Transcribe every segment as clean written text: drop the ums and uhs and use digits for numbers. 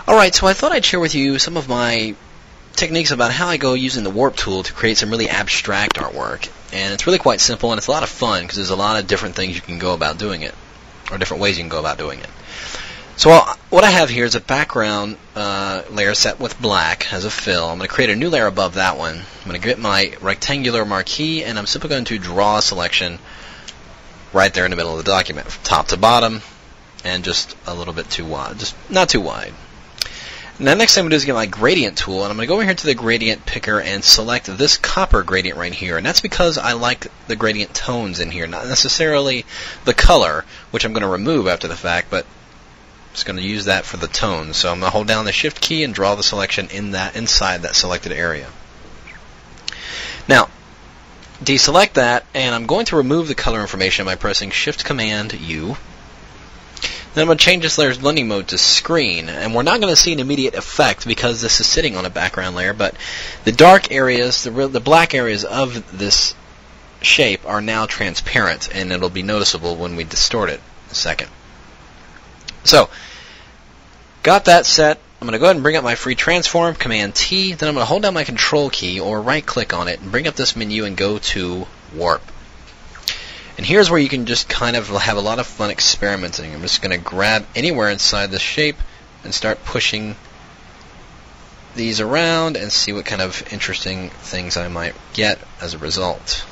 Alright, so I thought I'd share with you some of my techniques about how I go using the warp tool to create some really abstract artwork. And it's really quite simple, and it's a lot of fun because there's a lot of different things you can go about doing it, or different ways you can go about doing it. So what I have here is a background layer set with black as a fill. I'm going to create a new layer above that one. I'm going to get my rectangular marquee, and I'm simply going to draw a selection right there in the middle of the document, from top to bottom, and just a little bit too wide, just not too wide. And the next thing I'm going to do is get my gradient tool, and I'm going to go over here to the gradient picker and select this copper gradient right here. And that's because I like the gradient tones in here, not necessarily the color, which I'm going to remove after the fact, but I'm just going to use that for the tones. So I'm going to hold down the Shift key and draw the selection inside that selected area. Now, deselect that, and I'm going to remove the color information by pressing Shift-Command-U. Then I'm going to change this layer's blending mode to screen, and we're not going to see an immediate effect because this is sitting on a background layer, but the dark areas, the black areas of this shape are now transparent, and it'll be noticeable when we distort it in a second. So, got that set. I'm going to go ahead and bring up my free transform, Command-T, then I'm going to hold down my Control key or right-click on it and bring up this menu and go to Warp. And here's where you can just kind of have a lot of fun experimenting. I'm just going to grab anywhere inside the shape and start pushing these around and see what kind of interesting things I might get as a result.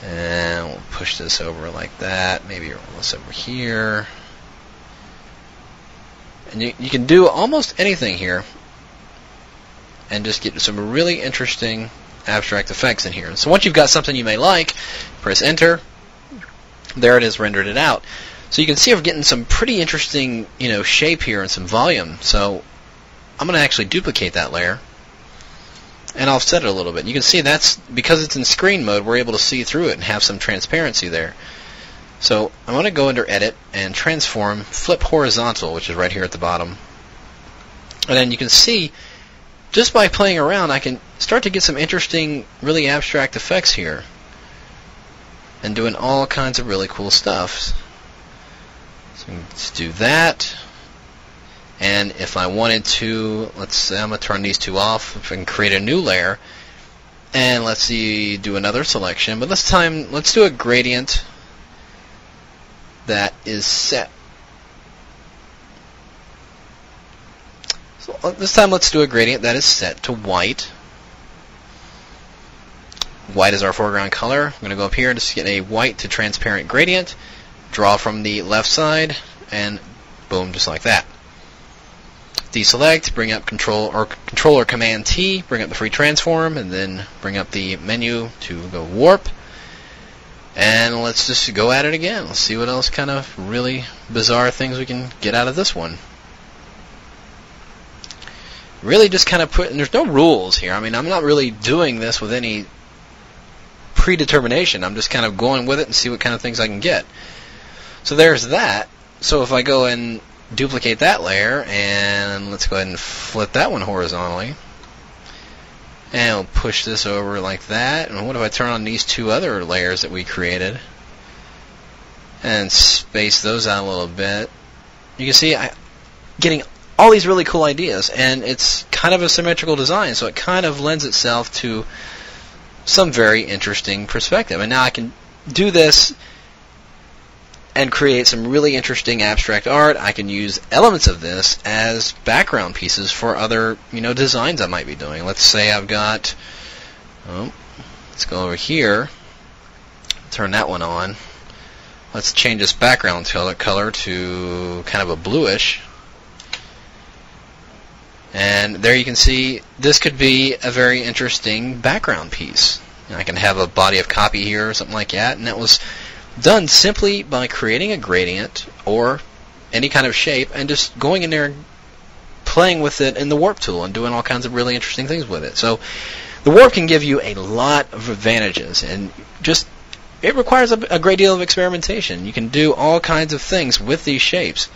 And we'll push this over like that, maybe roll this over here. And you can do almost anything here and just get some really interesting abstract effects in here. And so once you've got something you may like, press enter. There it is, rendered it out. So you can see I'm getting some pretty interesting, shape here and some volume. So I'm going to actually duplicate that layer and offset it a little bit. You can see that's because it's in screen mode, we're able to see through it and have some transparency there. So I'm going to go under Edit and Transform, Flip Horizontal, which is right here at the bottom. And then you can see, just by playing around, I can start to get some interesting, really abstract effects here. And doing all kinds of really cool stuff. So let's do that. And if I wanted to, let's say I'm going to turn these two off. If I can create a new layer. And let's see, do another selection. But this time, let's do a gradient that is set. So this time let's do a gradient that is set to white. White is our foreground color. I'm going to go up here and just get a white to transparent gradient, draw from the left side, and boom, just like that. Deselect, bring up Control or Command T, bring up the free transform, and then bring up the menu to go warp. And let's just go at it again. Let's see what else kind of really bizarre things we can get out of this one. Really just kind of and there's no rules here. I mean, I'm not really doing this with any predetermination. I'm just kind of going with it and see what kind of things I can get. So there's that. So if I go and duplicate that layer, and let's go ahead and flip that one horizontally. And we'll push this over like that. And what if I turn on these two other layers that we created and space those out a little bit? You can see I'm getting all these really cool ideas, and it's kind of a symmetrical design, so it kind of lends itself to some very interesting perspective. And now I can do this and create some really interesting abstract art. I can use elements of this as background pieces for other, designs I might be doing. Let's say I've got, let's go over here, turn that one on. Let's change this background color to kind of a bluish. And there you can see this could be a very interesting background piece. I can have a body of copy here or something like that, and that was done simply by creating a gradient or any kind of shape and just going in there and playing with it in the warp tool and doing all kinds of really interesting things with it. So the warp can give you a lot of advantages, and it requires a great deal of experimentation. You can do all kinds of things with these shapes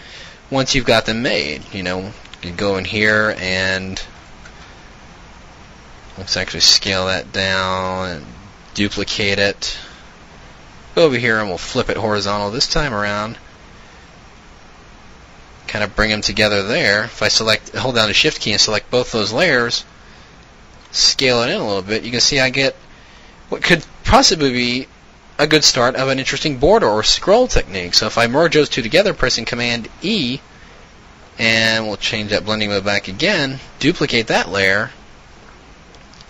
once you've got them made. You can go in here and let's actually scale that down and duplicate it. Go over here and we'll flip it horizontal this time around. kind of bring them together there. If I hold down the Shift key and select both those layers, scale it in a little bit, you can see I get what could possibly be a good start of an interesting border or scroll technique. So if I merge those two together, pressing Command E, and we'll change that blending mode back again, duplicate that layer,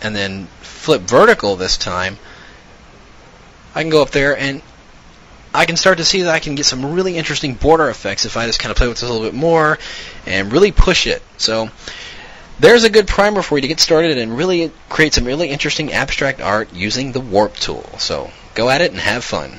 and then flip vertical this time, I can go up there and I can start to see that I can get some really interesting border effects if I just kind of play with this a little bit more and really push it. So there's a good primer for you to get started and really create some really interesting abstract art using the Warp tool. So go at it and have fun.